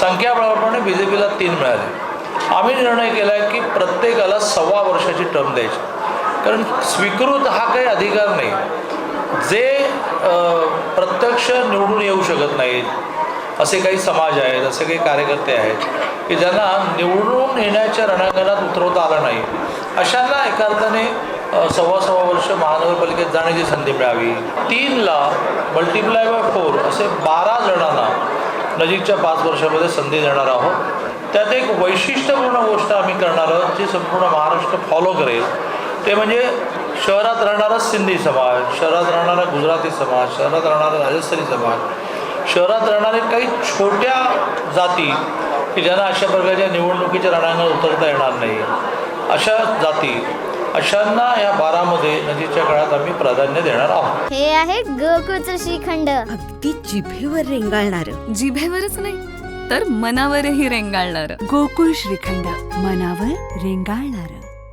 संख्याबळाप्रमाणे BJPला 3 मिळाले. आम्ही निर्णय केला आहे की प्रत्येकाला 1.25 वर्षाची टर्म द्यायची, कारण स्वीकृत हा काही अधिकार नाही. जे प्रत्यक्ष निवडून येऊ शकत नाहीत असे काही समाज आहेत, असे काही कार्यकर्ते आहेत की ज्यांना निवडून येण्याच्या रणांगणात उतरवता आलं नाही, अशांना एका अर्थाने 1.25 वर्ष महानगरपालिकेत जाण्याची संधी मिळावी. 3ला मल्टिप्लाय बाय 4 असे 12 जणांना नजीकच्या 5 वर्षामध्ये संधी देणार आहोत. त्यात एक वैशिष्ट्यपूर्ण गोष्ट आम्ही करणार आहोत जी संपूर्ण महाराष्ट्र फॉलो करेल, ते म्हणजे शहरात राहणारा सिंधी समाज, शहरात राहणारा गुजराती समाज, शहरात राहणारा राजस्थानी समाज, शहरात राहणारे काही छोट्या जाती की ज्यांना अशा प्रकारच्या निवडणुकीच्या रणांगणात उतरता येणार नाही, अशा जाती, अशांना या 12मध्ये नजीकच्या काळात आम्ही प्राधान्य देणार आहोत. हे आहे गोकुळचं श्रीखंड, अगदी जिभेवर रेंगाळणार. जिभेवरच नाही तर मनावरही रेंगाळणार. गोकुळ श्रीखंड, मनावर रेंगाळणार.